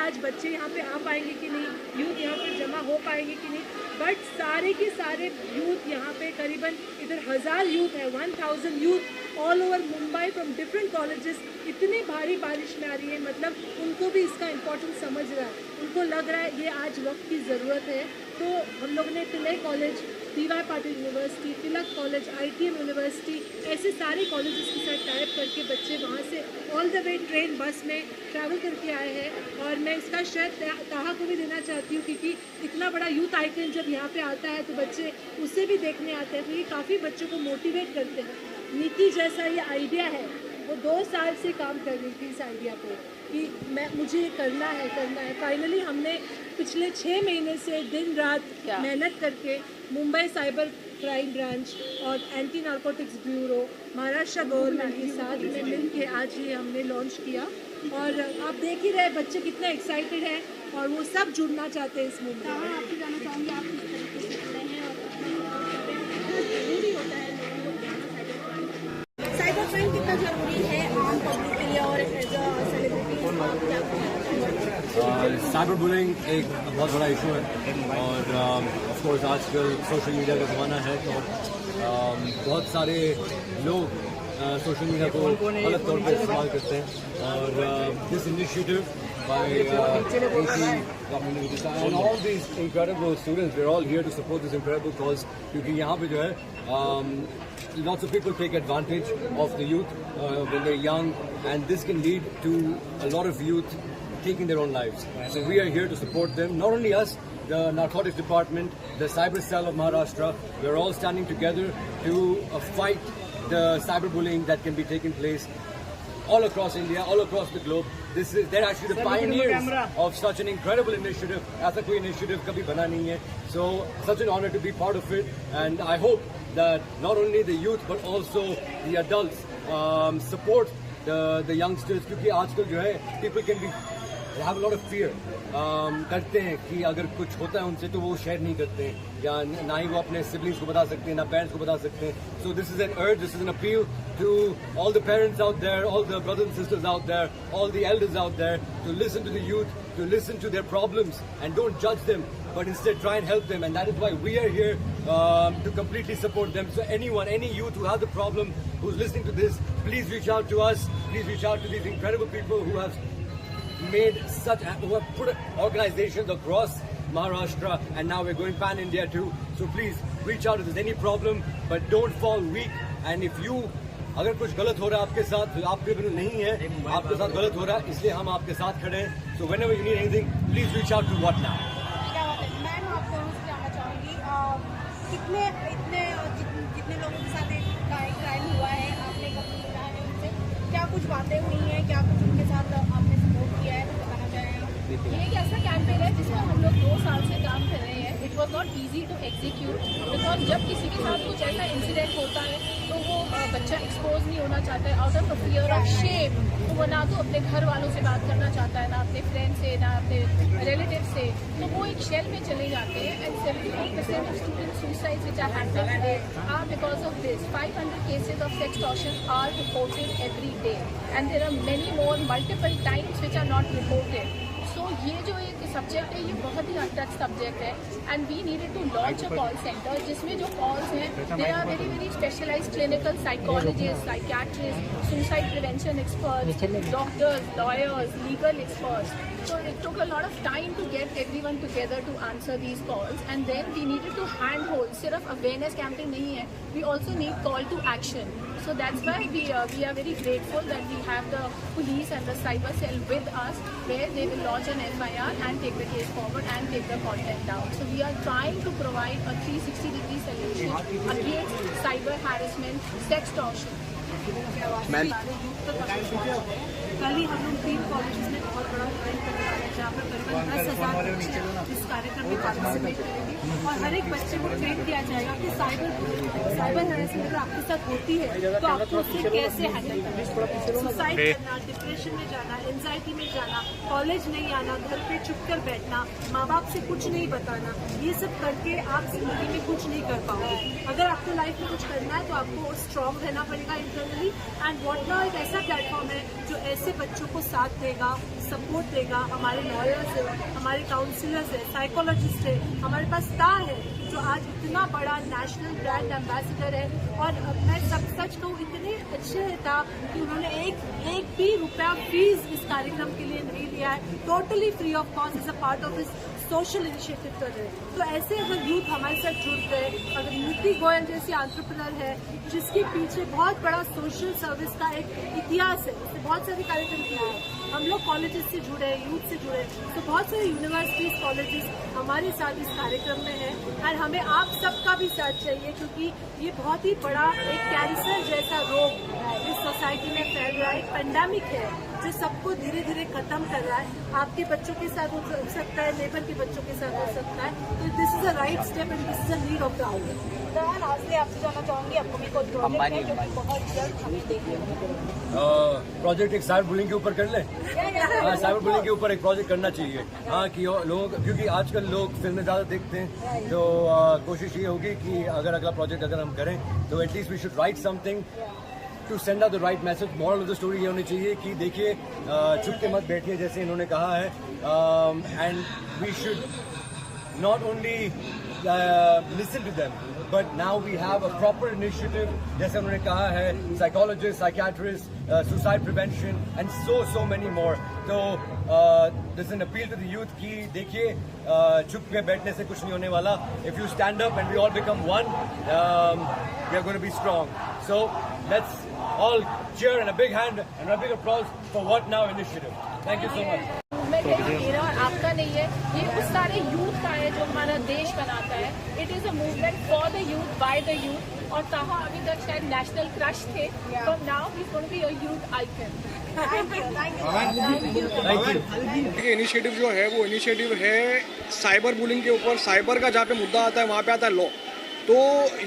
आज बच्चे यहाँ पे आ पाएंगे कि नहीं, यूथ यहाँ पर जमा हो पाएंगे कि नहीं, बट सारे के सारे यूथ यहाँ पे करीबन इधर 1000 यूथ है, 1000 youth all over Mumbai from different colleges इतनी भारी बारिश में आ रही है। मतलब उनको भी इसका इम्पोर्टेंस समझ रहा है, उनको लग रहा है ये आज वक्त की ज़रूरत है। तो हम लोग ने तिलक कॉलेज, डी.वाई. पाटिल यूनिवर्सिटी, तिलक कॉलेज, ITM यूनिवर्सिटी, ऐसे सारे कॉलेजेस के साथ टाइप करके बच्चे वहाँ से all the way train bus में ट्रैवल करके आए हैं। और मैं इसका श्रेय ताहा को भी देना चाहती हूँ, क्योंकि इतना बड़ा यूथ आइकन जब यहाँ पे आता है तो बच्चे उसे भी देखने आते हैं, तो ये काफ़ी बच्चों को मोटिवेट करते हैं। नीति जैसा ये आइडिया है, वो 2 साल से काम कर रही थी इस आइडिया पे कि मुझे ये करना है। फाइनली हमने पिछले 6 महीने से दिन रात मेहनत करके मुंबई साइबर क्राइम ब्रांच और anti narcotics bureau, Maharashtra government के साथ में मिल के आज ये हमने लॉन्च किया। और आप देख ही रहे बच्चे कितने एक्साइटेड हैं और वो सब जुड़ना चाहते हैं इस मूवमेंट में। आपको जानना चाहूँगी, आप किस तरीके से जुड़ रहे हैं और जरूरी होता है लोगों को साइबर क्राइम कितना ज़रूरी है आम पब्लिक के लिए और as a celebrity cyber bullying एक बहुत बड़ा इशू है और ऑफ कोर्स आजकल सोशल मीडिया का ज़माना है, तो बहुत सारे लोग सोशल मीडिया को गलत तौर पर इस्तेमाल करते हैं। और this initiative by community and all these incredible students, we're all here to support this incredible cause, क्योंकि यहाँ पे जो है lots of people take advantage of the youth when they're young, and this can lead to a lot of youth taking their own lives. So we are here to support them, not only us, the narcotics department, the cyber cell of Maharashtra. We're all standing together to fight the cyberbullying that can be taking place all across India, all across the globe. They're actually the pioneers of such an incredible initiative. ऐसा कोई initiative कभी बना नहीं है. So such an honor to be part of it, and I hope that not only the youth but also the adults support the youngsters, क्योंकि आजकल जो है people can be they have a lot of fear, करते हैं कि अगर कुछ होता है उनसे तो वो शेयर नहीं करते हैं, या ना ही वो अपने सिबलिंग्स को बता सकते हैं, ना पेरेंट्स को बता सकते हैं. So this is an urge, this is an appeal to all the parents out there, all the brothers and sisters out there, all the elders out there, to listen to the youth, to listen to their problems and don't judge them, but instead try and help them. And that is why we are here to completely support them. So anyone, any youth who has a problem, who's listening to this, please reach out to us, please reach out to these incredible people who have put organizations across Maharashtra, and now we're going pan India too. So please reach out if there's any problem, but don't fall weak. And if you अगर कुछ गलत हो रहा है आपके साथ, तो आपके बिल्कुल नहीं है, आपके साथ गलत हो रहा है, इसलिए हम आपके साथ खड़े हैं. So whenever you need anything, please reach out to What Now. Ma'am आपको जानना चाहूँगी, जितने लोगों के साथ क्राइम हुआ है, आपने कभी मिला है उनसे, क्या कुछ बातें हुई हैं, क्या कुछ उनके साथ आपने सपोर्ट किया है, तो बताना चाहेंगे. ये एक ऐसा कैंपेन है जिसमें हम लोग 2 साल से काम कर रहे हैं. It was not easy to execute, because जब किसी के साथ कुछ ऐसा इंसिडेंट होता है तो वो बच्चा एक्सपोज नहीं होना चाहता है, out of fear of shame. तो वो ना तो अपने घर वालों से बात करना चाहता है, ना अपने फ्रेंड से, ना अपने रिलेटिव से. तो वो एक शेल में चले जाते हैं. And 75% of student suicides which are happening are because of this. 500 cases of sextortion are reported every day, and there are many more multiple times which are not reported. So ये जो एक subject है, ये बहुत ही untouch subject है, and we needed to launch a call centre जिसमें जो कॉल्स हैं they are very very specialised clinical psychologist, psychiatrist, suicide prevention experts, doctors, lawyers, legal experts. So it took a lot of time to get everyone together to answer these calls, and then we needed to handhold. सिर्फ awareness campaign नहीं है, we also need call to action. So that's why we are very grateful that we have the police and the cyber cell with us, where they will launch an FIR and take the case forward and take the content down. So we are trying to provide a 360-degree solution against cyber harassment, sextortion. कल ही हम लोग 3 colleges में बहुत बड़ा event करने वाले हैं, जहाँ पर करीबन 10,000 बच्चे इस कार्यक्रम में पार्टिसिपेट करेंगे और हर एक बच्चे को ट्रेन किया जाएगा कि साइबर हैरेसमेंट अगर आपके साथ होती है तो आपको उससे कैसे हैंडल करना है। सुसाइड करना, डिप्रेशन में जाना, एंजाइटी में जाना, कॉलेज नहीं आना, घर पे चुप कर बैठना, माँ बाप से कुछ नहीं बताना, ये सब करके आप जिंदगी में कुछ नहीं कर पाओगे। अगर आपको लाइफ में कुछ करना है तो आपको स्ट्रॉन्ग रहना पड़ेगा इंटरनली। एंड व्हाट नाउ एक ऐसा प्लेटफॉर्म है जो ऐसे बच्चों को साथ देगा, सपोर्ट देगा। हमारे लॉयर्स है, हमारे काउंसलर्स है, साइकोलॉजिस्ट है, हमारे पास स्टार है जो आज इतना बड़ा नेशनल ब्रांड एम्बेसडर है। और मैं सच कहूँ, इतने अच्छे था कि उन्होंने एक भी रुपया फीस इस कार्यक्रम के लिए नहीं लिया है, totally free of cost is a part of इस सोशल इनिशिएटिव कर रहे हैं। तो ऐसे अगर यूथ हमारे साथ जुड़ गए, अगर नीति गोयल जैसी एंटरप्रेन्योर है जिसके पीछे बहुत बड़ा सोशल सर्विस का एक इतिहास है, उसने बहुत सारे कार्यक्रम किए हैं, हम लोग कॉलेजेस से जुड़े, यूथ से जुड़े, तो बहुत सारे यूनिवर्सिटीज, कॉलेजेस हमारे साथ इस कार्यक्रम में हैं। और हमें आप सबका भी साथ चाहिए, क्योंकि ये बहुत ही बड़ा एक कैंसर जैसा रोग इस सोसाइटी में फैल रहा है, एक पेंडेमिक है जो सबको धीरे धीरे खत्म कर रहा है। आपके बच्चों के साथ हो सकता है, नेबर के बच्चों के साथ हो सकता है। तो this is a right step and this is a need of the hour. आपसे जानना चाहूंगी, आपको भी कोई प्रोजेक्ट है जो कि बहुत जल्द हमें देखने को मिलेगा? प्रोजेक्ट एक साइबर बुलिंग के ऊपर कर लें। हाँ, साइबर बुलिंग के ऊपर एक प्रोजेक्ट करना चाहिए। हाँ, कि लोगों, क्योंकि आजकल लोग फिल्में ज़्यादा देखते हैं, तो कोशिश ये होगी कि अगर अगला प्रोजेक्ट अगर हम करें तो at least we should write something to send out the right message. Moral of the story ये होनी चाहिए कि देखिए, चुप के मत बैठिए, जैसे इन्होंने कहा है। And we should not only listen to them, but now we have a proper initiative, जैसे उन्होंने कहा है, psychologists, psychiatrists, suicide prevention and so many more. So this is an appeal to the youth कि देखिए, चुप के बैठने से कुछ नहीं होने वाला। If you stand up and we all become one, we are going to be strong. So let's all cheer and a big hand and a big applause for What Now initiative. Thank you so much. मेरा और आपका नहीं है, ये उस सारे youth का है जो हमारा देश बनाता है। It is a movement for the youth, by the youth. और ताहा अभी तक शायद नेशनल क्रश थे, तो now he is going to be a youth icon. ये इनिशिएटिव जो है वो इनिशिएटिव है साइबर बुलिंग के ऊपर। साइबर का जहाँ पे मुद्दा आता है वहाँ पे आता है लॉ। तो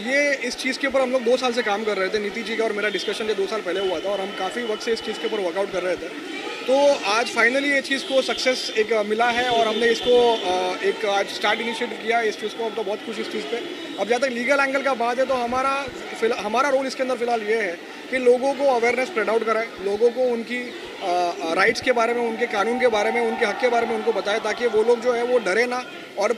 ये इस चीज़ के ऊपर हम लोग 2 साल से काम कर रहे थे। नीति जी का और मेरा डिस्कशन ये 2 साल पहले हुआ था और हम काफ़ी वक्त से इस चीज़ के ऊपर वर्कआउट कर रहे थे। तो आज फाइनली ये चीज़ को सक्सेस एक मिला है और हमने इसको एक आज स्टार्ट इनिशिएटिव किया है इस चीज़ को। हम तो बहुत खुश इस चीज़ पे। अब जहाँ तक लीगल एंगल का बात है तो हमारा रोल इसके अंदर फ़िलहाल ये है कि लोगों को अवेयरनेस स्प्रेड आउट कराएं, लोगों को उनकी राइट्स के बारे में, उनके कानून के बारे में, उनके हक के बारे में उनको बताएं, ताकि वो लोग जो है वो डरे ना। और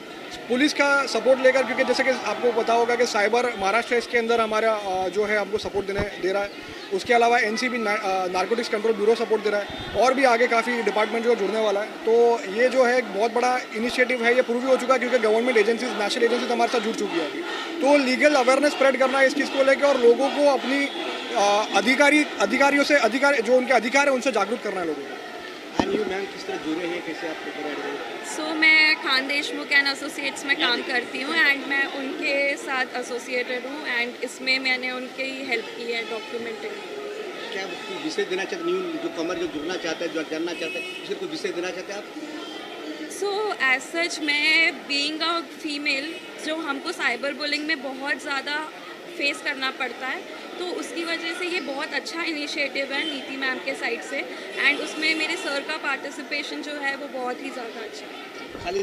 पुलिस का सपोर्ट लेकर, क्योंकि जैसे कि आपको पता होगा कि साइबर महाराष्ट्र इसके अंदर हमारा जो है हमको सपोर्ट दे रहा है। उसके अलावा NCB narcotics control bureau support दे रहा है और भी आगे काफ़ी डिपार्टमेंट जो जुड़ने वाला है। तो ये जो है एक बहुत बड़ा इनिशिएटिव है। ये प्रूव भी हो चुका है क्योंकि गवर्नमेंट एजेंसीज, नेशनल एजेंसीज हमारे साथ जुड़ चुकी है। तो लीगल अवेयरनेस स्प्रेड करना है इस चीज़ को लेकर और लोगों को अपनी अधिकारियों से जो उनके अधिकार है उनसे जागरूक करना है लोगों को। मैम किस तरह जुड़े हैं, कैसे आप? मैं खान देशमुख एंड एसोसिएट्स में काम करती हूँ एंड मैं उनके साथ एसोसिएटेड हूँ एंड इसमें मैंने उनकी ही हेल्प की है डॉक्यूमेंटिंग। क्या विषय देना चाहते, न्यू जो कमर जो जुड़ना चाहता है, जो जानना चाहता है, उसे कोई विषय देना चाहते हैं आप? एज सच मैं बीइंग अ फीमेल, जो हमको साइबर बुलिंग में बहुत ज़्यादा फेस करना पड़ता है, तो उसकी वजह से ये बहुत अच्छा इनिशिएटिव है नीति मैम के साइड से एंड उसमें मेरे सर का पार्टिसिपेशन जो है वो बहुत ही ज़्यादा अच्छा है।